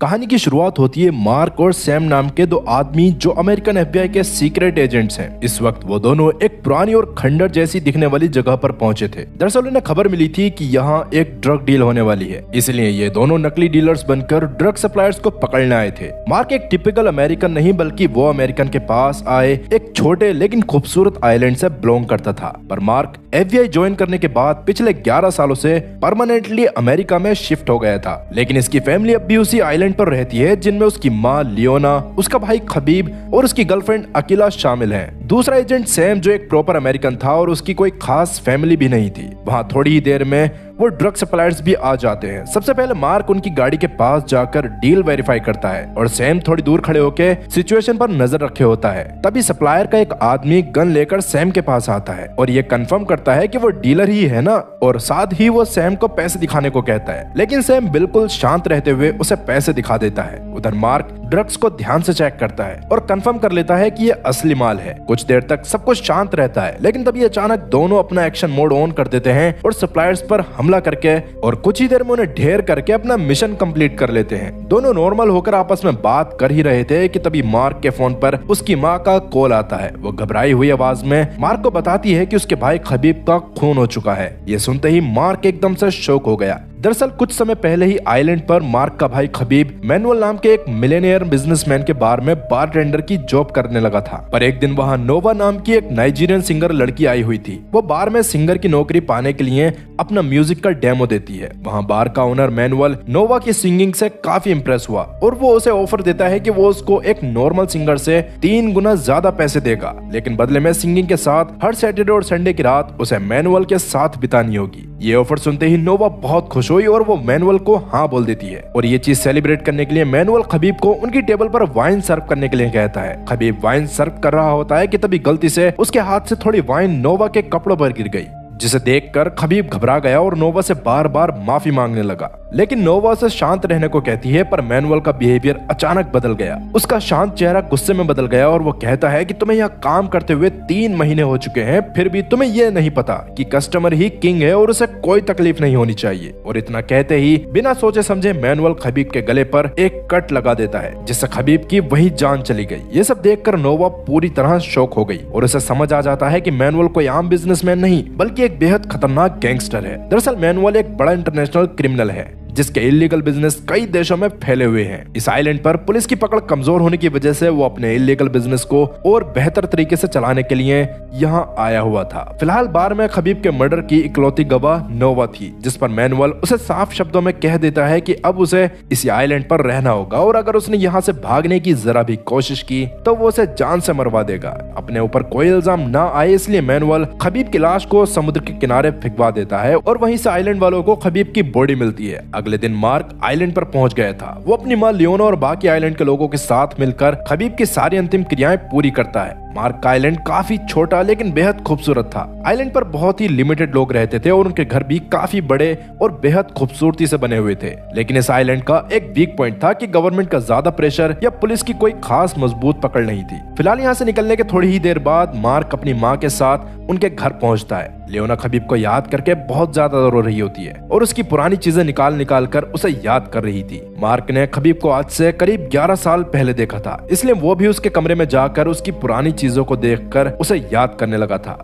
कहानी की शुरुआत होती है मार्क और सैम नाम के दो आदमी जो अमेरिकन एफबीआई के सीक्रेट एजेंट्स हैं। इस वक्त वो दोनों एक पुरानी और खंडर जैसी दिखने वाली जगह पर पहुंचे थे। दरअसल उन्हें खबर मिली थी कि यहाँ एक ड्रग डील होने वाली है, इसलिए ये दोनों नकली डीलर्स बनकर ड्रग सप्लायर्स को पकड़ने आए थे। मार्क एक टिपिकल अमेरिकन नहीं बल्कि वो अमेरिकन के पास आए एक छोटे लेकिन खूबसूरत आइलैंड से बिलोंग करता था। पर मार्क एफबीआई ज्वाइन करने के बाद पिछले 11 सालों से परमानेंटली अमेरिका में शिफ्ट हो गया था, लेकिन इसकी फैमिली अब भी उसी आइलैंड पर रहती है जिनमें उसकी माँ लियोना, उसका भाई खबीब और उसकी गर्लफ्रेंड अकीला शामिल हैं। दूसरा एजेंट सैम जो एक प्रॉपर अमेरिकन था और उसकी कोई खास फैमिली भी नहीं थी। वहां थोड़ी ही देर में वो ड्रग सप्लायर्स भी आ जाते हैं। सबसे पहले मार्क उनकी गाड़ी के पास जाकर डील वेरीफाई करता है और सैम थोड़ी दूर खड़े होकर सिचुएशन पर नजर रखे होता है। तभी सप्लायर का एक आदमी गन लेकर सैम के पास आता है और ये कंफर्म करता है कि वो डीलर ही है ना, और साथ ही वो सैम को पैसे दिखाने को कहता है, लेकिन सैम बिल्कुल शांत रहते हुए उसे पैसे दिखा देता है। उधर मार्क ड्रग्स को ध्यान से चेक करता है और कंफर्म कर लेता है कि ये असली माल है। कुछ देर तक सब कुछ शांत रहता है, लेकिन तभी अचानक दोनों अपना एक्शन मोड ऑन कर देते हैं और सप्लायर्स पर हमला करके और कुछ ही देर में उन्हें ढेर करके अपना मिशन कंप्लीट कर लेते हैं। दोनों नॉर्मल होकर आपस में बात कर ही रहे थे कि तभी मार्क के फोन पर उसकी माँ का कॉल आता है। वो घबराई हुई आवाज में मार्क को बताती है कि उसके भाई खबीब का खून हो चुका है। ये सुनते ही मार्क एकदम से शॉक हो गया। दरअसल कुछ समय पहले ही आइलैंड पर मार्क का भाई खबीब मैनुअल नाम के एक मिलेनियर बिजनेसमैन के बार में बारटेंडर की जॉब करने लगा था। पर एक दिन वहां नोवा नाम की एक नाइजीरियन सिंगर लड़की आई हुई थी। वो बार में सिंगर की नौकरी पाने के लिए अपना म्यूजिक का डेमो देती है। वहां बार का ओनर मैनुअल नोवा की सिंगिंग से काफी इंप्रेस हुआ और वो उसे ऑफर देता है कि वो उसको एक नॉर्मल सिंगर से 3 गुना ज्यादा पैसे देगा, लेकिन बदले में सिंगिंग के साथ हर सैटरडे और संडे की रात उसे मैनुअल के साथ बितानी होगी। ये ऑफर सुनते ही नोवा बहुत खुश हुई और वो मैनुअल को हाँ बोल देती है। और ये चीज सेलिब्रेट करने के लिए मैनुअल खबीब को उनकी टेबल पर वाइन सर्व करने के लिए कहता है। खबीब वाइन सर्व कर रहा होता है कि तभी गलती से उसके हाथ से थोड़ी वाइन नोवा के कपड़ों पर गिर गई, जिसे देखकर खबीब घबरा गया और नोवा से बार बार माफी मांगने लगा। लेकिन नोवा से शांत रहने को कहती है, पर मैनुअल का बिहेवियर अचानक बदल गया। उसका शांत चेहरा गुस्से में बदल गया और वो कहता है कि तुम्हें यहाँ काम करते हुए 3 महीने हो चुके हैं, फिर भी तुम्हें ये नहीं पता कि कस्टमर ही किंग है और उसे कोई तकलीफ नहीं होनी चाहिए। और इतना कहते ही बिना सोचे समझे मैनुअल खबीब के गले पर एक कट लगा देता है, जिससे खबीब की वही जान चली गई। ये सब देखकर नोवा पूरी तरह शॉक हो गई और उसे समझ आ जाता है कि मैनुअल कोई आम बिजनेसमैन नहीं बल्कि एक बेहद खतरनाक गैंगस्टर है। दरअसल मैनुअल एक बड़ा इंटरनेशनल क्रिमिनल है जिसके इलीगल बिजनेस कई देशों में फैले हुए हैं। इस आइलैंड पर पुलिस की पकड़ कमजोर होने की वजह से वो अपने इलीगल बिजनेस को और बेहतर तरीके से चलाने के लिए यहाँ आया हुआ था। फिलहाल बार में खबीब के मर्डर की इकलौती गवाह नोवा थी, जिस पर मैनुअल उसे साफ शब्दों में कह देता है कि अब उसे इसी आइलैंड पर रहना होगा और अगर उसने यहाँ से भागने की जरा भी कोशिश की तो वो उसे जान से मरवा देगा। अपने ऊपर कोई इल्जाम ना आए इसलिए मैनुअल खबीब की लाश को समुद्र के किनारे फेंकवा देता है और वहीं से आइलैंड वालों को खबीब की बॉडी मिलती है। अगले दिन मार्क आइलैंड पर पहुंच गया था। वो अपनी मां लियोना और बाकी आइलैंड के लोगों के साथ मिलकर खबीब की सारी अंतिम क्रियाएं पूरी करता है। मार्क का आइलैंड काफी छोटा लेकिन बेहद खूबसूरत था। आइलैंड पर बहुत ही लिमिटेड लोग रहते थे और उनके घर भी काफी बड़े और बेहद खूबसूरती से बने हुए थे। लेकिन इस आइलैंड का एक वीक पॉइंट था कि गवर्नमेंट का ज्यादा प्रेशर या पुलिस की कोई खास मजबूत पकड़ नहीं थी। फिलहाल यहाँ से निकलने के थोड़ी ही देर बाद मार्क अपनी माँ के साथ उनके घर पहुंचता है। लियोना खबीब को याद करके बहुत ज्यादा रो रही होती है और उसकी पुरानी चीजें निकाल कर उसे याद कर रही थी। मार्क ने खबीब को आज से करीब 11 साल पहले देखा था, इसलिए वो भी उसके कमरे में जाकर उसकी पुरानी चीजों को देखकर उसे याद करने लगा था।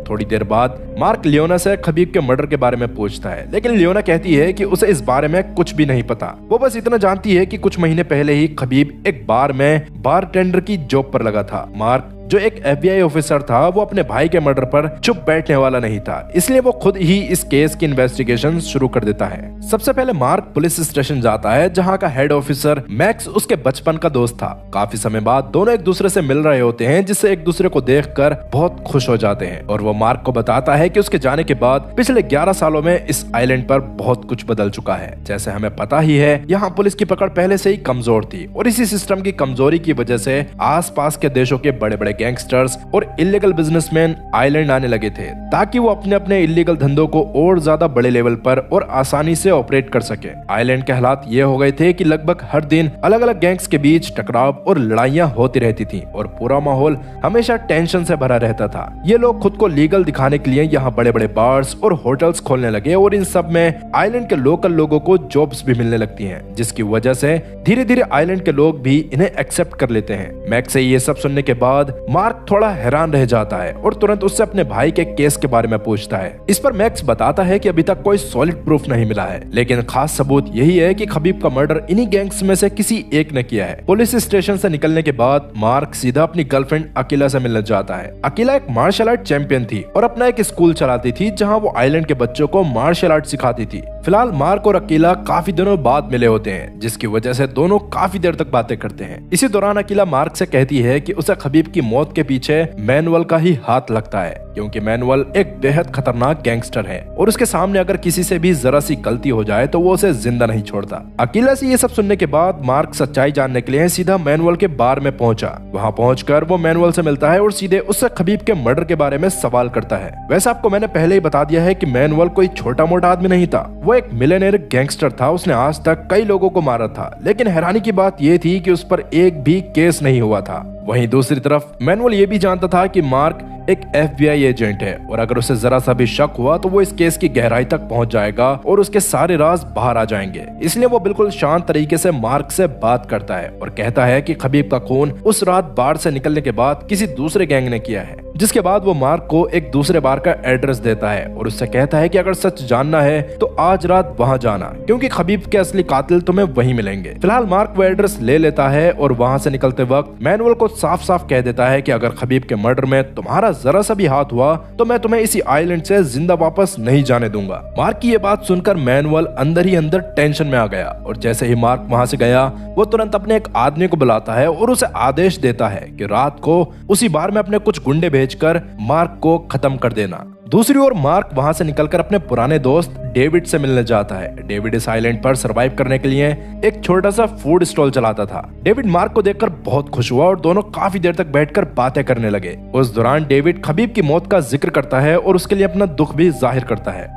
थोड़ी देर बाद मार्क लियोना से खबीब के मर्डर के बारे में पूछता है, लेकिन लियोना कहती है कि उसे इस बारे में कुछ भी नहीं पता। वो बस इतना जानती है कि कुछ महीने पहले ही खबीब एक बार में बारटेंडर की जॉब पर लगा था। मार्क जो एक एफबीआई ऑफिसर था वो अपने भाई के मर्डर पर चुप बैठने वाला नहीं था, इसलिए वो खुद ही इस केस की इन्वेस्टिगेशन शुरू कर देता है। सबसे पहले मार्क पुलिस स्टेशन जाता है जहां का हेड ऑफिसर मैक्स उसके बचपन का दोस्त था। काफी समय बाद दोनों एक दूसरे से मिल रहे होते हैं, जिससे एक दूसरे को देखकर बहुत खुश हो जाते हैं और वो मार्क को बताता है कि उसके जाने के बाद पिछले 11 सालों में इस आइलैंड पर बहुत कुछ बदल चुका है। जैसे हमें पता ही है यहाँ पुलिस की पकड़ पहले से ही कमजोर थी और इसी सिस्टम की कमजोरी की वजह से आस पास के देशों के बड़े बड़े गैंगस्टर्स और इलीगल बिजनेसमैन आइलैंड आने लगे थे ताकि वो अपने अपने इलीगल धंधों को और ज्यादा बड़े लेवल पर और आसानी से ऑपरेट कर सके। आइलैंड के हालात ये हो गए थे कि लगभग हर दिन अलग अलग गैंग्स के बीच टकराव और लड़ाइयां होती रहती थी और पूरा माहौल हमेशा टेंशन से भरा रहता था। ये लोग खुद को लीगल दिखाने के लिए यहाँ बड़े बड़े बार्स और होटल्स खोलने लगे और इन सब में आइलैंड के लोकल लोगों को जॉब्स भी मिलने लगती हैं, जिसकी वजह से धीरे धीरे आइलैंड के लोग भी इन्हें एक्सेप्ट कर लेते हैं। मैक्स से ये सब सुनने के बाद मार्क थोड़ा हैरान रह जाता है और तुरंत उससे अपने भाई के केस के बारे में पूछता है। इस पर मैक्स बताता है कि अभी तक कोई सॉलिड प्रूफ नहीं मिला है, लेकिन खास सबूत यही है कि खबीब का मर्डर इन्हीं गैंग्स में से किसी एक ने किया है। पुलिस स्टेशन से निकलने के बाद मार्क सीधा अपनी गर्लफ्रेंड अकीला से मिलने जाता है। अकीला एक मार्शल आर्ट चैंपियन थी और अपना एक स्कूल चलाती थी जहां वो आइलैंड के बच्चों को मार्शल आर्ट सिखाती थी। फिलहाल मार्क और अकीला काफी दिनों बाद मिले होते हैं, जिसकी वजह से दोनों काफी देर तक बातें करते हैं। इसी दौरान अकीला मार्क से कहती है कि उसे खबीब की मौत के पीछे मैनुअल का ही हाथ लगता है, क्योंकि मैनुअल एक बेहद खतरनाक गैंगस्टर है और उसके सामने अगर किसी से भी जरा सी गलती हो जाए तो वो उसे जिंदा नहीं छोड़ता। अकीला से ये सब सुनने के बाद मार्क सच्चाई जानने के लिए सीधा मैनुअल के बार में पहुंचा। वहां पहुंचकर वो मैनुअल से मिलता है और सीधे उससे खबीब के मर्डर के बारे में सवाल करता है। वैसे आपको मैंने पहले ही बता दिया है कि मैनुअल कोई छोटा मोटा आदमी नहीं था, वो एक मिलियनेयर गैंगस्टर था। उसने आज तक कई लोगों को मारा था, लेकिन हैरानी की बात ये थी कि उस पर एक भी केस नहीं हुआ था। वहीं दूसरी तरफ मैनुअल ये भी जानता था कि मार्क एक FBI एजेंट है और अगर उसे जरा सा भी शक हुआ तो वो इस केस की गहराई तक पहुंच जाएगा और उसके सारे राज बाहर आ जाएंगे। इसलिए वो बिल्कुल शांत तरीके से मार्क से बात करता है और कहता है कि खबीब का खून उस रात बार से निकलने के बाद किसी दूसरे गैंग ने किया है। जिसके बाद वो मार्क को एक दूसरे बार का एड्रेस देता है और उससे कहता है कि अगर सच जानना है तो आज रात वहां जाना, क्योंकि खबीब के असली कातिल तुम्हें वहीं मिलेंगे। फिलहाल मार्क वो एड्रेस ले लेता है और वहां से निकलते वक्त मैनुअल को साफ साफ कह देता है कि अगर खबीब के मर्डर में तुम्हारा जरा सा भी हाथ हुआ तो मैं तुम्हें इसी आइलैंड से जिंदा वापस नहीं जाने दूंगा। मार्क की ये बात सुनकर मैनुअल अंदर ही अंदर टेंशन में आ गया और जैसे ही मार्क वहां से गया वो तुरंत अपने एक आदमी को बुलाता है और उसे आदेश देता है कि रात को उसी बार में अपने कुछ गुंडे भेजकर मार्क को खत्म कर देना। दूसरी ओर मार्क वहां से निकलकर अपने पुराने दोस्त डेविड से मिलने जाता है। डेविड इस आइलैंड पर सरवाइव करने के लिए एक छोटा सा फूड स्टॉल चलाता था। डेविड मार्क को देखकर बहुत खुश हुआ और दोनों काफी देर तक बैठकर बातें करने लगे। उस दौरान डेविड खबीब की मौत का जिक्र करता है और उसके लिए अपना दुख भी जाहिर करता है।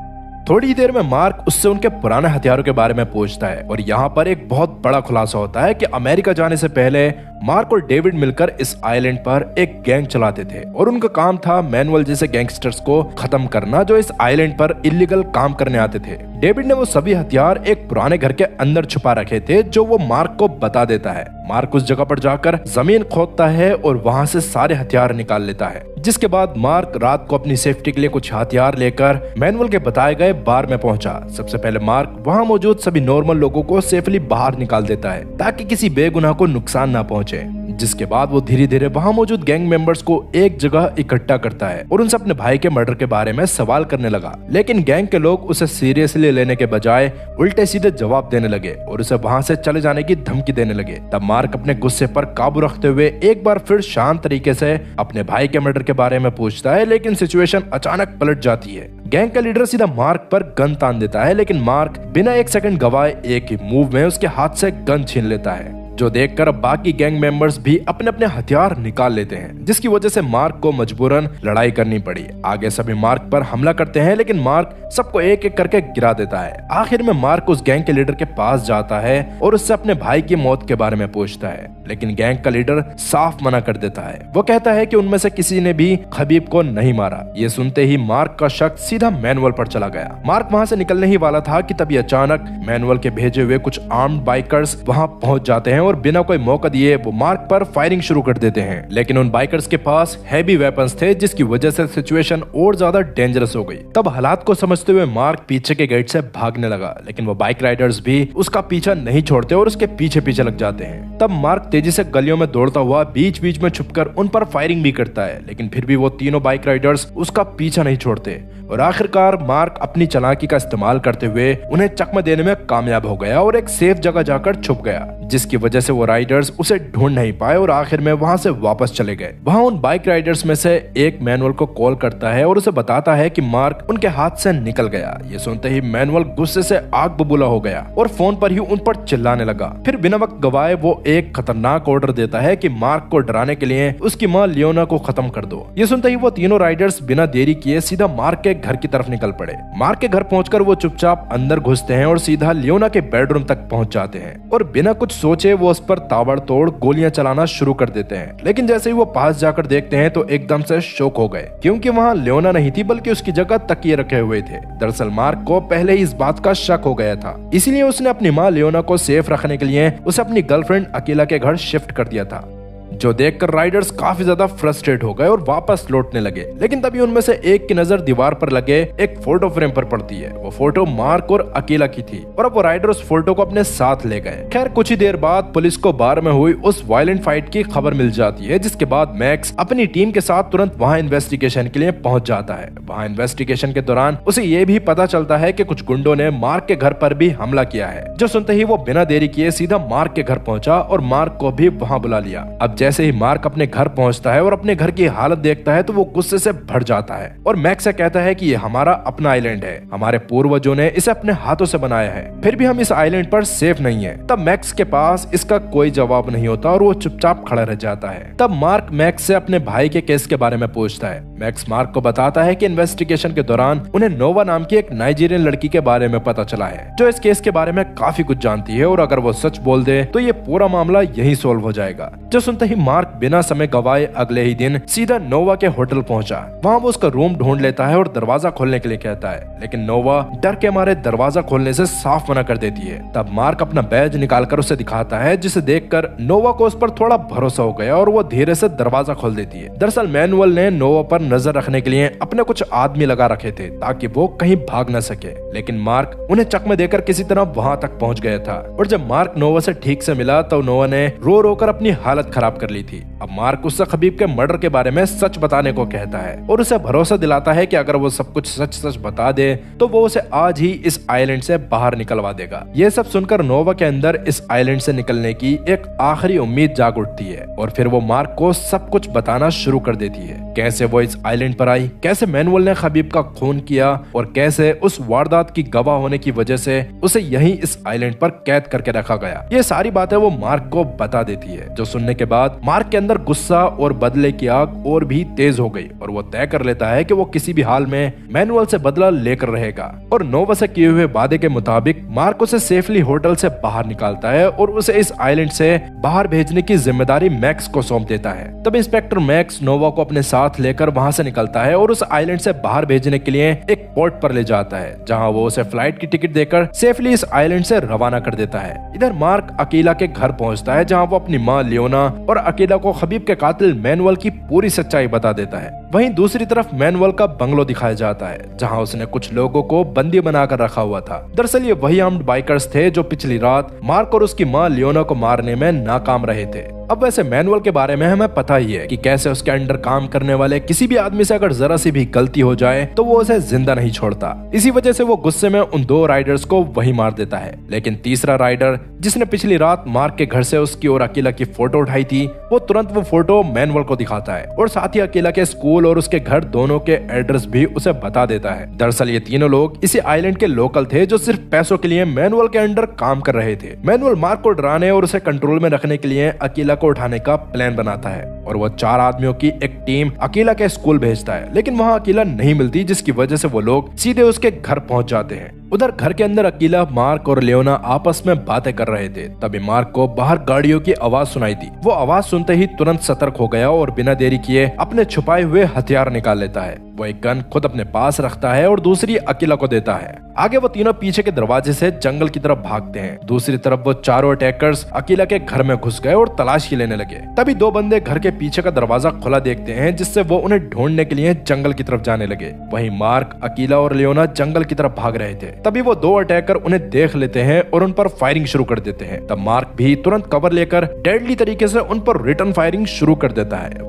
थोड़ी देर में मार्क उससे उनके पुराने हथियारों के बारे में पूछता है और यहाँ पर एक बहुत बड़ा खुलासा होता है कि अमेरिका जाने से पहले मार्क और डेविड मिलकर इस आइलैंड पर एक गैंग चलाते थे और उनका काम था मैनुअल जैसे गैंगस्टर्स को खत्म करना जो इस आइलैंड पर इलीगल काम करने आते थे। डेविड ने वो सभी हथियार एक पुराने घर के अंदर छुपा रखे थे जो वो मार्क को बता देता है। मार्क उस जगह पर जाकर जमीन खोदता है और वहां से सारे हथियार निकाल लेता है, जिसके बाद मार्क रात को अपनी सेफ्टी के लिए कुछ हथियार लेकर मैनुअल के बताए गए बार में पहुंचा। सबसे पहले मार्क वहां मौजूद सभी नॉर्मल लोगों को सेफली बाहर निकाल देता है ताकि किसी बेगुनाह को नुकसान ना पहुंचे। जिसके बाद वो धीरे धीरे वहां मौजूद गैंग मेंबर्स को एक जगह इकट्ठा करता है और उनसे अपने भाई के मर्डर के बारे में सवाल करने लगा। लेकिन गैंग के लोग उसे सीरियसली लेने के बजाय उल्टे सीधे जवाब देने लगे और उसे वहां से चले जाने की धमकी देने लगे। तब मार्क अपने गुस्से पर काबू रखते हुए एक बार फिर शांत तरीके से अपने भाई के मर्डर के बारे में पूछता है, लेकिन सिचुएशन अचानक पलट जाती है। गैंग का लीडर सीधा मार्क पर गन तान देता है, लेकिन मार्क बिना एक सेकंड गवाए एक ही मूव में उसके हाथ से गन छीन लेता है, जो देखकर बाकी गैंग मेंबर्स भी अपने अपने हथियार निकाल लेते हैं, जिसकी वजह से मार्क को मजबूरन लड़ाई करनी पड़ी। आगे सभी मार्क पर हमला करते हैं, लेकिन मार्क सबको एक एक करके गिरा देता है। आखिर में मार्क उस गैंग के लीडर के पास जाता है और उससे अपने भाई की मौत के बारे में पूछता है, लेकिन गैंग का लीडर साफ मना कर देता है। वो कहता है कि उनमें से किसी ने भी खबीब को नहीं मारा। ये सुनते ही मार्क का शक सीधा मैनुअल पर चला गया। मार्क वहां से निकलने ही वाला था कि तभी अचानक मैनुअल के भेजे हुए कुछ आर्म्ड बाइकर्स वहां पहुंच जाते हैं और बिना कोई मौका दिए वो मार्क पर फायरिंग शुरू कर देते हैं। लेकिन उन बाइकर्स के पास हैवी वेपन्स थे, जिसकी वजह से सिचुएशन और ज्यादा डेंजरस हो गई। तब हालात को समझते हुए मार्क पीछे के गेट से भागने लगा, लेकिन वो बाइक राइडर्स भी उसका पीछा नहीं छोड़ते और उसके पीछे पीछे लग जाते हैं। तब मार्क तेजी से गलियों में दौड़ता हुआ बीच बीच में छुपकर उन पर फायरिंग भी करता है, लेकिन फिर भी वो तीनों बाइक राइडर्स उसका पीछा नहीं छोड़ते और आखिरकार मार्क अपनी चालाकी का इस्तेमाल करते हुए उन्हें चकमा देने में कामयाब हो गया और एक सेफ जगह जाकर छुप गया, जिसकी वजह से वो राइडर्स उसे ढूंढ नहीं पाए और आखिर में वहां से वापस चले गए। वहां उन बाइक राइडर्स में से एक मैनुअल को कॉल करता है और उसे बताता है कि मार्क उनके हाथ से निकल गया। ये सुनते ही मैनुअल गुस्से से आग बबूला हो गया और फोन पर ही उन पर चिल्लाने लगा। फिर बिना वक्त गवाए वो एक खतरनाक ऑर्डर देता है कि मार्क को डराने के लिए उसकी माँ लियोना को खत्म कर दो। ये सुनते ही वो तीनों राइडर्स बिना देरी किए सीधा मार्क के घर की तरफ निकल पड़े। मार्क के घर पहुंचकर वो चुपचाप अंदर घुसते हैं और सीधा लियोना के बेडरूम तक पहुंच जाते हैं और बिना कुछ सोचे वो उस पर ताबड़तोड़ गोलियां चलाना शुरू कर देते हैं। लेकिन जैसे ही वो पास जाकर देखते हैं तो एकदम से शॉक हो गए, क्योंकि वहाँ लियोना नहीं थी बल्कि उसकी जगह तकिए रखे हुए थे। दरअसल मार्क को पहले ही इस बात का शक हो गया था, इसीलिए उसने अपनी माँ लियोना को सेफ रखने के लिए उसे अपनी गर्लफ्रेंड अकीला के घर शिफ्ट कर दिया था, जो देखकर राइडर्स काफी ज्यादा फ्रस्ट्रेट हो गए और वापस लौटने लगे। लेकिन तभी उनमें से एक की नजर दीवार पर लगे एक फोटो फ्रेम पर पड़ती है। वो फोटो मार्क और अकीला की थी और अब वो राइडर उस फोटो को अपने साथ ले गए। खैर कुछ ही देर बाद पुलिस को बार में हुई उस वायलेंट फाइट की खबर मिल जाती है, जिसके बाद मैक्स अपनी टीम के साथ तुरंत वहां इन्वेस्टिगेशन के लिए पहुंच जाता है। वहां इन्वेस्टिगेशन के दौरान उसे ये भी पता चलता है कि कुछ गुंडों ने मार्क के घर पर भी हमला किया है। जो सुनते ही वो बिना देरी किए सीधा मार्क के घर पहुंचा और मार्क को भी वहां बुला लिया। अब जैसे ही मार्क अपने घर पहुंचता है और अपने घर की हालत देखता है तो वो गुस्से से भर जाता है और मैक्स से कहता है कि ये हमारा अपना आइलैंड है, हमारे पूर्वजों ने इसे अपने हाथों से बनाया है, फिर भी हम इस आइलैंड पर सेफ नहीं है। तब मैक्स के पास इसका कोई जवाब नहीं होता और वो चुपचाप खड़ा रह जाता है। तब मार्क मैक्स से अपने भाई के केस के बारे में पूछता है। मैक्स मार्क को बताता है कि इन्वेस्टिगेशन के दौरान उन्हें नोवा नाम की एक नाइजीरियन लड़की के बारे में पता चला है, जो इस केस के बारे में काफी कुछ जानती है और अगर वो सच बोल दे तो ये पूरा मामला यही सोल्व हो जाएगा। जो सुनते ही मार्क बिना समय गवाए अगले ही दिन सीधा नोवा के होटल पहुंचा। वहां वो उसका रूम ढूंढ लेता है और दरवाजा खोलने के लिए कहता है, लेकिन नोवा डर के मारे दरवाजा खोलने से साफ मना कर देती है। तब मार्क अपना बैज निकालकर उसे दिखाता है, जिसे देखकर नोवा को उस पर थोड़ा भरोसा हो गया और वो धीरे से दरवाजा खोल देती है। दरअसल मैनुअल ने नोवा पर नजर रखने के लिए अपने कुछ आदमी लगा रखे थे ताकि वो कहीं भाग न सके, लेकिन मार्क उन्हें चकमे देकर किसी तरह वहां तक पहुंच गया था। और जब मार्क नोवा से ठीक से मिला तो नोवा ने रो रो कर अपनी हालत खराब कर ली थी। अब मार्क उससे खबीब के मर्डर के बारे में सच बताने को कहता है और उसे भरोसा दिलाता है कि अगर वो सब कुछ सच सच बता दे तो वो उसे आज ही इस आइलैंड से बाहर निकलवा देगा। ये सब सुनकर नोवा के अंदर इस आइलैंड से निकलने की एक आखिरी उम्मीद जाग उठती है और फिर वो मार्क को सब कुछ बताना शुरू कर देती है, कैसे वो इस आइलैंड पर आई, कैसे मैनुअल ने खबीब का खून किया और कैसे उस वारदात की गवाह होने की वजह से उसे यहीं इस आइलैंड पर कैद करके रखा गया। ये सारी बातें वो मार्क को बता देती है, जो सुनने के बाद मार्क के अंदर गुस्सा और बदले की आग और भी तेज हो गई और वो तय कर लेता है कि वो किसी भी हाल में मैनुअल से बदला लेकर रहेगा। और नोवा से किए हुए वादे के मुताबिक मार्क उसे सेफली होटल से बाहर निकालता है और उसे इस आइलैंड से बाहर भेजने की जिम्मेदारी मैक्स को सौंप देता है। तब इंस्पेक्टर मैक्स नोवा को अपने साथ लेकर वहां से निकलता है और उस आइलैंड से बाहर भेजने के लिए एक पोर्ट पर ले जाता है, जहां वो उसे फ्लाइट की टिकट देकर सेफली इस आइलैंड से रवाना कर देता है। इधर मार्क अकीला के घर पहुंचता है, जहां वो अपनी माँ लियोना और अकीला को खबीब के कातिल मैनुअल की पूरी सच्चाई बता देता है। वहीं दूसरी तरफ मैनुअल का बंगलो दिखाया जाता है, जहां उसने कुछ लोगों को बंदी बनाकर रखा हुआ था। दरअसल ये वही आर्म्ड बाइकर्स थे जो पिछली रात मार्क और उसकी माँ लियोना को मारने में नाकाम रहे थे। अब वैसे मैनुअल के बारे में हमें पता ही है कि कैसे उसके अंडर काम करने वाले किसी भी आदमी से अगर जरा सी भी गलती हो जाए तो वो उसे जिंदा नहीं छोड़ता। इसी वजह से वो गुस्से में उन दो राइडर्स को वही मार देता है। लेकिन तीसरा राइडर, जिसने पिछली रात मार्क के घर से उसकी और अकीला की फोटो उठाई थी, वो तुरंत वो फोटो मैनुअल को दिखाता है और साथ ही अकीला के स्कूल और उसके घर दोनों के एड्रेस भी उसे बता देता है। दरअसल ये तीनों लोग इसी आइलैंड के लोकल थे जो सिर्फ पैसों के लिए मैनुअल के अंडर काम कर रहे थे। मैनुअल मार्क को डराने और उसे कंट्रोल में रखने के लिए अकीला को उठाने का प्लान बनाता है और वो 4 आदमियों की एक टीम अकीला के स्कूल भेजता है, लेकिन वहाँ अकीला नहीं मिलती, जिसकी वजह से वो लोग सीधे उसके घर पहुंच जाते हैं। उधर घर के अंदर अकीला, मार्क और लियोना आपस में बातें कर रहे थे। तभी मार्क को बाहर गाड़ियों की आवाज सुनाई दी। वो आवाज सुनते ही तुरंत सतर्क हो गया और बिना देरी किए अपने छुपाए हुए हथियार निकाल लेता है। वो एक गन खुद अपने पास रखता है और दूसरी अकीला को देता है। आगे वो तीनों पीछे के दरवाजे से जंगल की तरफ भागते हैं। दूसरी तरफ वो चारों अटैकर्स अकीला के घर में घुस गए और तलाशी लेने लगे। तभी 2 बंदे घर के पीछे का दरवाजा खुला देखते हैं, जिससे वो उन्हें ढूंढने के लिए जंगल की तरफ जाने लगे। वहीं मार्क, अकीला और लियोना जंगल की तरफ भाग रहे थे। तभी वो 2 अटैकर उन्हें देख लेते हैं और उन पर फायरिंग शुरू कर देते हैं। तब मार्क भी तुरंत कवर लेकर डेडली तरीके से उन पर रिटर्न फायरिंग शुरू कर देता है।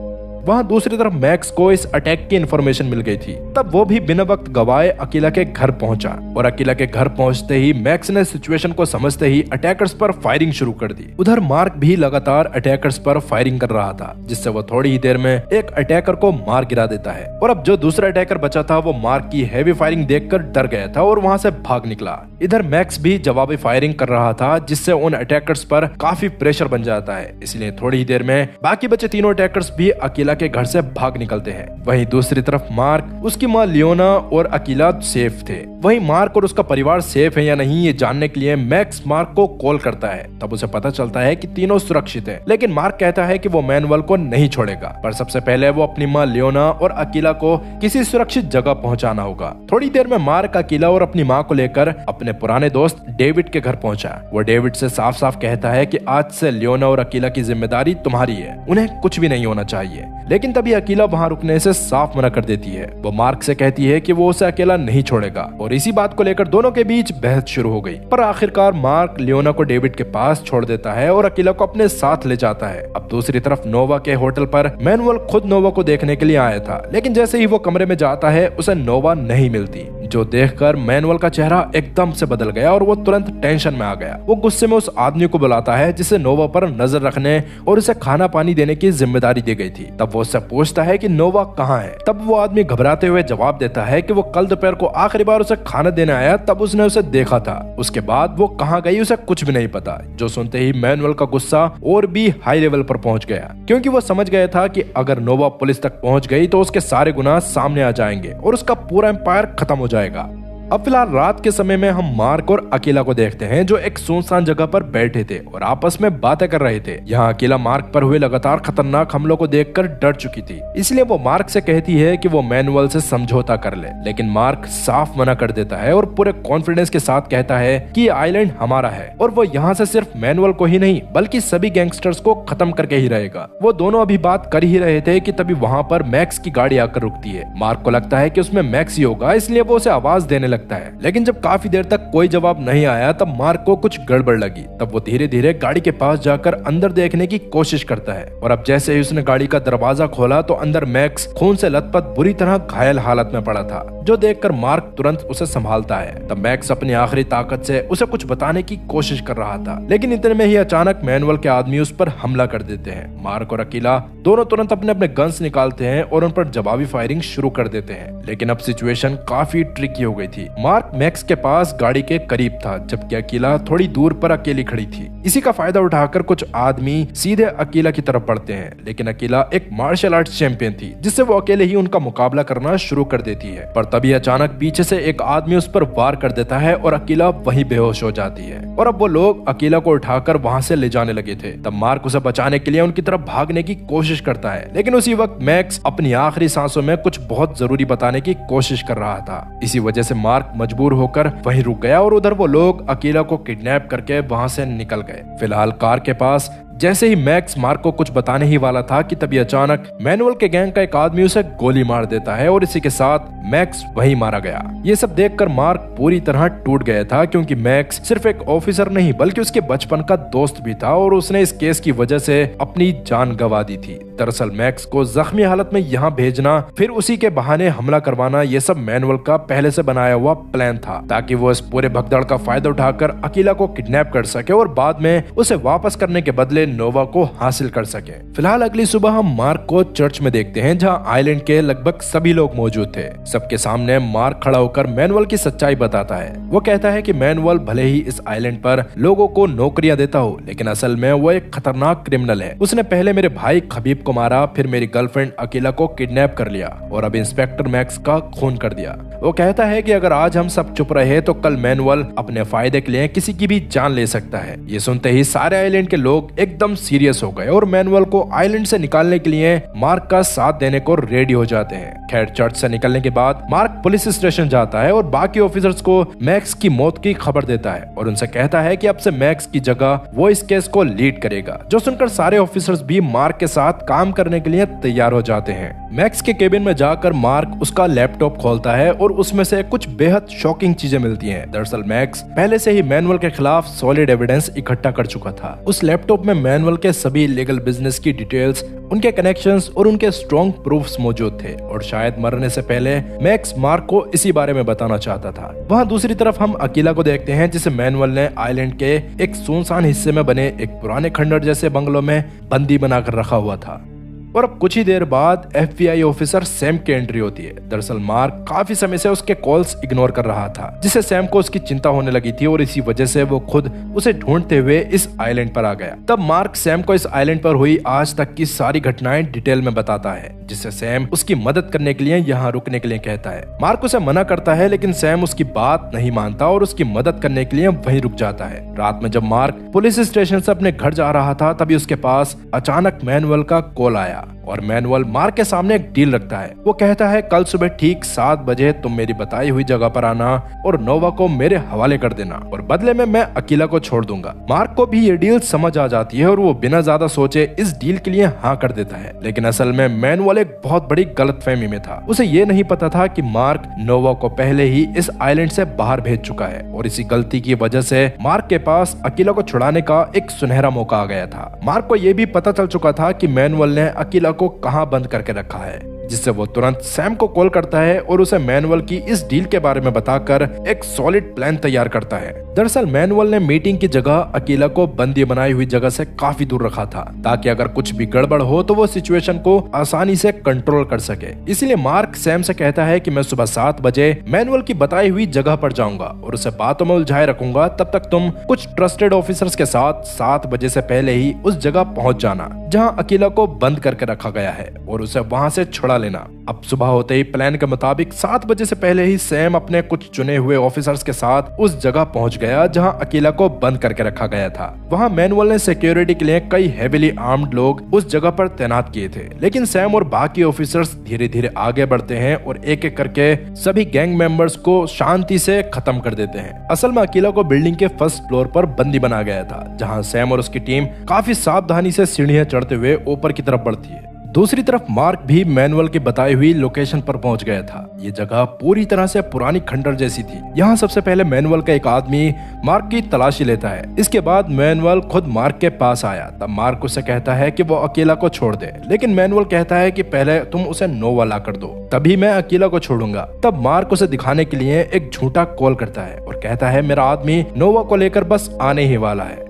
वहाँ दूसरी तरफ मैक्स को इस अटैक की इन्फॉर्मेशन मिल गई थी। तब वो भी बिना वक्त गवाए अकीला के घर पहुंचा और अकीला के घर पहुंचते ही मैक्स ने सिचुएशन को समझते ही अटैकर्स पर फायरिंग शुरू कर दी। उधर मार्क भी लगातार अटैकर्स पर फायरिंग कर रहा था, जिससे वो थोड़ी ही देर में एक अटैकर को मार गिरा देता है। और अब जो दूसरा अटैकर बचा था वो मार्क की हैवी फायरिंग देखकर डर गया था और वहाँ से भाग निकला। इधर मैक्स भी जवाबी फायरिंग कर रहा था, जिससे उन अटैकर्स पर काफी प्रेशर बन जाता है। इसलिए थोड़ी ही देर में बाकी बचे तीनों अटैकर्स भी अकीला के घर से भाग निकलते हैं। वहीं दूसरी तरफ मार्क, उसकी माँ लियोना और अकीला सेफ थे। वहीं मार्क और उसका परिवार सेफ है या नहीं ये जानने के लिए मैक्स मार्क को कॉल करता है। तब उसे पता चलता है कि तीनों सुरक्षित हैं, लेकिन मार्क कहता है कि वो मैनुअल को नहीं छोड़ेगा, पर सबसे पहले वो अपनी माँ लियोना और अकीला को किसी सुरक्षित जगह पहुंचाना होगा। थोड़ी देर में मार्क अकीला और अपनी माँ को लेकर अपने पुराने दोस्त डेविड के घर पहुंचा। वो डेविड से साफ साफ कहता है कि आज से लियोना और अकीला की जिम्मेदारी तुम्हारी है, उन्हें कुछ भी नहीं होना चाहिए। लेकिन तभी अकीला वहाँ रुकने से साफ मना कर देती है। वो मार्क से कहती है कि वो उसे अकेला नहीं छोड़ेगा और इसी बात को लेकर दोनों के बीच बहस शुरू हो गई। पर आखिरकार मार्क लियोना को डेविड के पास छोड़ देता है और अकीला को अपने साथ ले जाता है। अब दूसरी तरफ नोवा के होटल पर मैनुअल खुद नोवा को देखने के लिए आया था, लेकिन जैसे ही वो कमरे में जाता है उसे नोवा नहीं मिलती, जो देखकर मैनुअल का चेहरा एकदम से बदल गया और वो तुरंत टेंशन में आ गया। वो गुस्से में उस आदमी को बुलाता है जिसे नोवा पर नजर रखने और उसे खाना पानी देने की जिम्मेदारी दी गई थी। तब वो उससे पूछता है कि नोवा कहाँ है। तब वो आदमी घबराते हुए जवाब देता है कि वो कल दोपहर को आखिरी बार उसे खाना देने आया, तब उसने उसे देखा था, उसके बाद वो कहाँ गई उसे कुछ भी नहीं पता। जो सुनते ही मैनुअल का गुस्सा और भी हाई लेवल पर पहुंच गया, क्योंकि वो समझ गया था कि अगर नोवा पुलिस तक पहुंच गई तो उसके सारे गुनाह सामने आ जाएंगे और उसका पूरा एम्पायर खत्म हो जाएगा। अब फिलहाल रात के समय में हम मार्क और अकीला को देखते हैं, जो एक सुनसान जगह पर बैठे थे और आपस में बातें कर रहे थे। यहाँ अकीला मार्क पर हुए लगातार खतरनाक हमलों को देखकर डर चुकी थी, इसलिए वो मार्क से कहती है कि वो मैनुअल से समझौता कर ले, लेकिन मार्क साफ मना कर देता है और पूरे कॉन्फिडेंस के साथ कहता है कि आइलैंड हमारा है और वो यहाँ से सिर्फ मैनुअल को ही नहीं बल्कि सभी गैंगस्टर्स को खत्म करके ही रहेगा। वो दोनों अभी बात कर ही रहे थे कि तभी वहाँ पर मैक्स की गाड़ी आकर रुकती है। मार्क को लगता है कि उसमें मैक्स ही होगा, इसलिए वो उसे आवाज देने लगता है, लेकिन जब काफी देर तक कोई जवाब नहीं आया तब मार्क को कुछ गड़बड़ लगी। तब वो धीरे धीरे गाड़ी के पास जाकर अंदर देखने की कोशिश करता है और अब जैसे ही उसने गाड़ी का दरवाजा खोला तो अंदर मैक्स खून से लथपथ बुरी तरह घायल हालत में पड़ा था, जो देखकर मार्क तुरंत उसे संभालता है। तब मैक्स अपनी आखिरी ताकत से उसे कुछ बताने की कोशिश कर रहा था, लेकिन इतने में ही अचानक मैनुअल के आदमी उस पर हमला कर देते हैं। मार्क और अकीला दोनों तुरंत अपने अपने गन्स निकालते हैं और उन पर जवाबी फायरिंग शुरू कर देते हैं, लेकिन अब सिचुएशन काफी ट्रिकी हो गई थी। मार्क मैक्स के पास गाड़ी के करीब था, जबकि अकीला थोड़ी दूर पर अकेली खड़ी थी। इसी का फायदा उठाकर कुछ आदमी सीधे अकीला की तरफ बढ़ते हैं, लेकिन अकीला एक मार्शल आर्ट्स चैंपियन थी, जिससे वो अकेले ही उनका मुकाबला करना शुरू कर देती है। पर तभी अचानक पीछे से एक आदमी उस पर वार कर देता है और अकीला वहीं बेहोश हो जाती है और अब वो लोग अकीला को उठाकर वहां से ले जाने लगे थे। तब मार्क उसे बचाने के लिए उनकी तरफ भागने की कोशिश करता है, लेकिन उसी वक्त मैक्स अपनी आखिरी सांसों में कुछ बहुत जरूरी बताने की कोशिश कर रहा था। इसी वजह से मार्क मजबूर होकर वहीं रुक गया और उधर वो लोग अकीला को किडनैप करके वहां से निकल गए। फिलहाल कार के पास जैसे ही मैक्स मार्क को कुछ बताने ही वाला था कि तभी अचानक मैनुअल के गैंग का एक आदमी उसे गोली मार देता है और इसी के साथ मैक्स वहीं मारा गया। ये सब देखकर मार्क पूरी तरह टूट गया था, क्योंकि मैक्स सिर्फ एक ऑफिसर नहीं बल्कि उसके बचपन का दोस्त भी था और उसने इस केस की वजह से अपनी जान गंवा दी थी। दरअसल मैक्स को जख्मी हालत में यहाँ भेजना, फिर उसी के बहाने हमला करवाना, ये सब मैनुअल का पहले से बनाया हुआ प्लान था, ताकि वो इस पूरे भगदड़ का फायदा उठाकर अकीला को किडनैप कर सके और बाद में उसे वापस करने के बदले नोवा को हासिल कर सके। फिलहाल अगली सुबह हम मार्क को चर्च में देखते हैं, जहां आइलैंड के लगभग सभी लोग मौजूद थे। सबके सामने मार्क खड़ा होकर मैनुअल की सच्चाई बताता है। वो कहता है कि मैनुअल भले ही इस आइलैंड पर लोगों को नौकरियां देता हो, लेकिन असल में वो एक खतरनाक क्रिमिनल है। उसने पहले मेरे भाई खबीब को मारा, फिर मेरी गर्लफ्रेंड अकीला को किडनैप कर लिया और अब इंस्पेक्टर मैक्स का खून कर दिया। वो कहता है कि अगर आज हम सब चुप रहे तो कल मैनुअल अपने फायदे के लिए किसी की भी जान ले सकता है। ये सुनते ही सारे आइलैंड के लोग एकदम सीरियस हो गए और मैनुअल को आइलैंड से निकालने के लिए मार्क का साथ देने को रेडी हो जाते हैं। खैर, चर्च से निकलने के बाद मार्क पुलिस स्टेशन जाता है और बाकी ऑफिसर्स को मैक्स की मौत की खबर देता है और उनसे कहता है कि अब से मैक्स की जगह वो इस केस को लीड करेगा। जो सुनकर सारे ऑफिसर्स भी मार्क के साथ काम करने के लिए तैयार हो जाते हैं। मैक्स के केबिन में जाकर मार्क उसका लैपटॉप खोलता है और उसमें से कुछ बेहद शॉकिंग चीजें मिलती हैं। दरअसल मैक्स पहले से ही मैनुअल के खिलाफ सॉलिड एविडेंस इकट्ठा कर चुका था। उस लैपटॉप में मैनुअल के सभी लीगल बिजनेस की डिटेल्स, उनके कनेक्शंस और उनके स्ट्रॉन्ग प्रूफ्स मौजूद थे और शायद मरने से पहले मैक्स मार्क को इसी बारे में बताना चाहता था। वहाँ दूसरी तरफ हम अकीला को देखते हैं, जिसे मैनुअल ने आइलैंड के एक सुनसान हिस्से में बने एक पुराने खंडर जैसे बंगलों में बंदी बनाकर रखा हुआ था। और अब कुछ ही देर बाद FBI ऑफिसर सैम की एंट्री होती है। दरअसल मार्क काफी समय से उसके कॉल्स इग्नोर कर रहा था, जिससे सैम को उसकी चिंता होने लगी थी और इसी वजह से वो खुद उसे ढूंढते हुए इस आइलैंड पर आ गया। तब मार्क सैम को इस आइलैंड पर हुई आज तक की सारी घटनाएं डिटेल में बताता है, जिससे सैम उसकी मदद करने के लिए यहाँ रुकने के लिए कहता है। मार्क उसे मना करता है, लेकिन सैम उसकी बात नहीं मानता और उसकी मदद करने के लिए वहीं रुक जाता है। रात में जब मार्क पुलिस स्टेशन से अपने घर जा रहा था, तभी उसके पास अचानक मैनुअल का कॉल आया और मैनुअल मार्क के सामने एक डील रखता है। वो कहता है, कल सुबह ठीक 7 बजे तुम मेरी बताई हुई जगह पर आना और नोवा को मेरे हवाले कर देना और बदले में मैं अकीला को छोड़ दूंगा। मार्क को भी ये डील समझ आ जाती है और वो बिना ज्यादा सोचे इस डील के लिए हाँ कर देता है। लेकिन असल में मैनुअल एक बहुत बड़ी गलतफहमी में था। उसे ये नहीं पता था कि मार्क नोवा को पहले ही इस आइलैंड से बाहर भेज चुका है और इसी गलती की वजह से मार्क के पास अकीला को छुड़ाने का एक सुनहरा मौका आ गया था। मार्क को यह भी पता चल चुका था कि मैनुअल ने अकीला को कहां बंद करके रखा है, जिससे वो तुरंत सैम को कॉल करता है और उसे मैनुअल की इस डील के बारे में बताकर एक सॉलिड प्लान तैयार करता है। दरअसल मैनुअल ने मीटिंग की जगह अकीला को बंदी बनाई हुई जगह से काफी दूर रखा था, ताकि अगर कुछ भी गड़बड़ हो तो वो सिचुएशन को आसानी से कंट्रोल कर सके। इसलिए मार्क सैम से कहता है कि मैं सुबह 7 बजे मैनुअल की बताई हुई जगह पर जाऊंगा और उसे बातों में उलझाए रखूंगा। तब तक तुम कुछ ट्रस्टेड ऑफिसर्स के साथ 7 बजे से पहले ही उस जगह पहुंच जाना जहां अकीला को बंद करके रखा गया है और उसे वहां से छुड़ा लेना। अब सुबह होते ही प्लान के मुताबिक 7 बजे से पहले ही सैम अपने कुछ चुने हुए ऑफिसर्स के साथ उस जगह पहुंच गया जहां अकीला को बंद करके रखा गया था। वहां मैनुअल ने सिक्योरिटी के लिए कई हेवीली आर्म्ड लोग उस जगह पर तैनात किए थे, लेकिन सैम और बाकी ऑफिसर्स धीरे धीरे आगे बढ़ते हैं और एक एक करके सभी गैंग मेंबर्स को शांति से खत्म कर देते हैं। असल में अकीला को बिल्डिंग के फर्स्ट फ्लोर पर बंदी बना गया था, जहाँ सैम और उसकी टीम काफी सावधानी से सीढ़ियां चढ़ते हुए ऊपर की तरफ बढ़ती है। दूसरी तरफ मार्क भी मैनुअल की बताई हुई लोकेशन पर पहुंच गया था। ये जगह पूरी तरह से पुरानी खंडर जैसी थी। यहाँ सबसे पहले मैनुअल का एक आदमी मार्क की तलाशी लेता है। इसके बाद मैनुअल खुद मार्क के पास आया। तब मार्क उसे कहता है कि वो अकेला को छोड़ दे, लेकिन मैनुअल कहता है कि पहले तुम उसे नोवा ला कर दो, तभी मैं अकेला को छोड़ूंगा। तब मार्क उसे दिखाने के लिए एक झूठा कॉल करता है और कहता है मेरा आदमी नोवा को लेकर बस आने ही वाला है।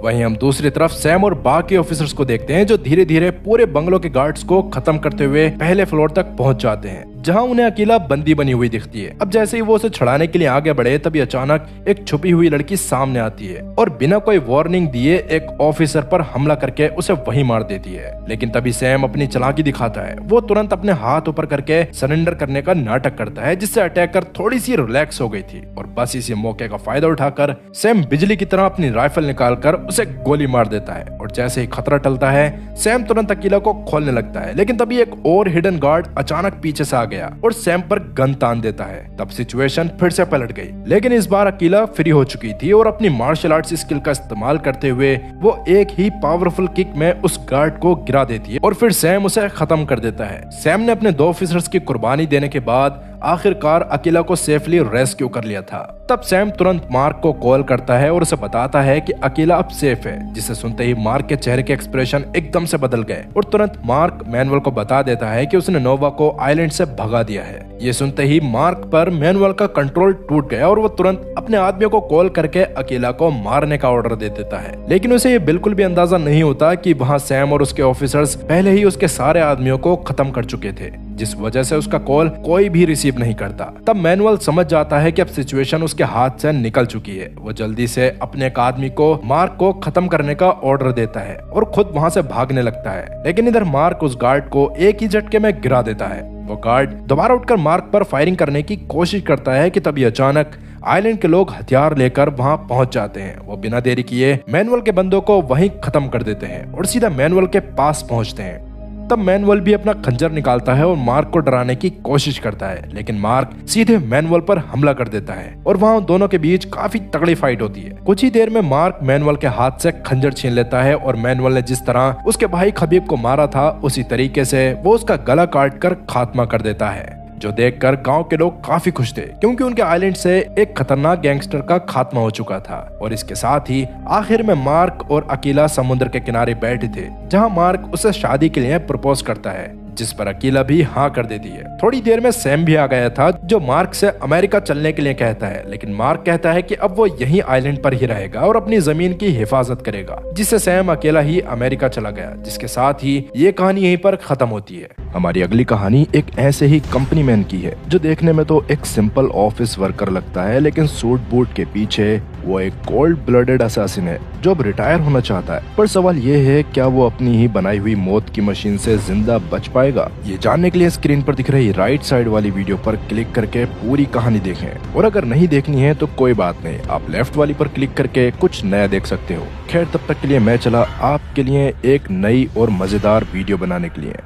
वहीं हम दूसरी तरफ सैम और बाकी ऑफिसर्स को देखते हैं, जो धीरे धीरे पूरे बंगलों के गार्ड्स को खत्म करते हुए पहले फ्लोर तक पहुंच जाते हैं, जहां उन्हें अकेला बंदी बनी हुई दिखती है। अब जैसे ही वो उसे छुड़ाने के लिए आगे बढ़े, तभी अचानक एक छुपी हुई लड़की सामने आती है और बिना कोई वार्निंग दिए एक ऑफिसर पर हमला करके उसे वहीं मार देती है। लेकिन तभी सैम अपनी चालाकी दिखाता है। वो तुरंत अपने हाथ ऊपर करके सरेंडर करने का नाटक करता है, जिससे अटैकर थोड़ी सी रिलैक्स हो गई थी और बस इसी मौके का फायदा उठाकर सैम बिजली की तरह अपनी राइफल निकालकर उसे गोली मार देता है। और जैसे ही खतरा टलता है, सैम तुरंत अकेला को खोलने लगता है, लेकिन तभी एक और हिडन गार्ड अचानक पीछे से आ गया और सैम पर गन तान देता है। तब सिचुएशन फिर से पलट गई, लेकिन इस बार अकेला फ्री हो चुकी थी और अपनी मार्शल आर्ट्स स्किल का इस्तेमाल करते हुए वो एक ही पावरफुल किक में उस गार्ड को गिरा देती है और फिर सैम उसे खत्म कर देता है। सैम ने अपने 2 ऑफिसर्स की कुर्बानी देने के बाद आखिरकार अकेला को सेफली रेस्क्यू कर लिया था। तब सैम तुरंत मार्क को कॉल करता है और उसे बताता है कि अकेला अब सेफ है, जिसे सुनते ही मार्क के चेहरे के एक्सप्रेशन एकदम से बदल गए और तुरंत मार्क मैनुअल को बता देता है कि उसने नोवा को आइलैंड से भगा दिया है। ये सुनते ही मार्क पर मैनुअल का कंट्रोल टूट गया और वो तुरंत अपने आदमियों को कॉल करके अकेला को मारने का ऑर्डर दे देता है। लेकिन उसे ये बिल्कुल भी अंदाजा नहीं होता कि वहाँ सैम और उसके ऑफिसर्स पहले ही उसके सारे आदमियों को खत्म कर चुके थे, जिस वजह से उसका कॉल कोई भी रिसीव नहीं करता। तब मैनुअल समझ जाता है कि अब सिचुएशन उसके हाथ से निकल चुकी है। वो जल्दी से अपने एक आदमी को मार्क को खत्म करने का ऑर्डर देता है और खुद वहां से भागने लगता है, लेकिन इधर मार्क उस गार्ड को एक ही झटके में गिरा देता है। वो गार्ड दोबारा उठकर मार्क पर फायरिंग करने की कोशिश करता है कि तभी अचानक आइलैंड के लोग हथियार लेकर वहां पहुंच जाते हैं। वो बिना देरी किए मैनुअल के बंदों को वहीं खत्म कर देते हैं और सीधा मैनुअल के पास पहुंचते हैं। तब मैनुअल भी अपना खंजर निकालता है और मार्क को डराने की कोशिश करता है, लेकिन मार्क सीधे मैनुअल पर हमला कर देता है और वहाँ दोनों के बीच काफी तगड़ी फाइट होती है। कुछ ही देर में मार्क मैनुअल के हाथ से खंजर छीन लेता है और मैनुअल ने जिस तरह उसके भाई खबीब को मारा था, उसी तरीके से वो उसका गला काट कर खात्मा कर देता है। जो देखकर गांव के लोग काफी खुश थे, क्योंकि उनके आइलैंड से एक खतरनाक गैंगस्टर का खात्मा हो चुका था। और इसके साथ ही आखिर में मार्क और अकीला समुद्र के किनारे बैठे थे, जहां मार्क उसे शादी के लिए प्रपोज करता है, जिस पर अकीला भी हाँ कर देती है। थोड़ी देर में सैम भी आ गया था, जो मार्क से अमेरिका चलने के लिए कहता है, लेकिन मार्क कहता है कि अब वो यहीं आइलैंड पर ही रहेगा और अपनी जमीन की हिफाजत करेगा, जिससे सैम अकेला ही अमेरिका चला गया, जिसके साथ ही ये कहानी यहीं पर खत्म होती है। हमारी अगली कहानी एक ऐसे ही कंपनी मैन की है, जो देखने में तो एक सिंपल ऑफिस वर्कर लगता है, लेकिन सूट बूट के पीछे वो एक कोल्ड ब्लडेड असैसिन है, जो अब रिटायर होना चाहता है। पर सवाल ये है, क्या वो अपनी ही बनाई हुई मौत की मशीन से जिंदा बच पाएगा? ये जानने के लिए स्क्रीन पर दिख रही राइट साइड वाली वीडियो पर क्लिक करके पूरी कहानी देखें, और अगर नहीं देखनी है तो कोई बात नहीं, आप लेफ्ट वाली पर क्लिक करके कुछ नया देख सकते हो। खैर, तब तक के लिए मैं चला आपके लिए एक नई और मजेदार वीडियो बनाने के लिए।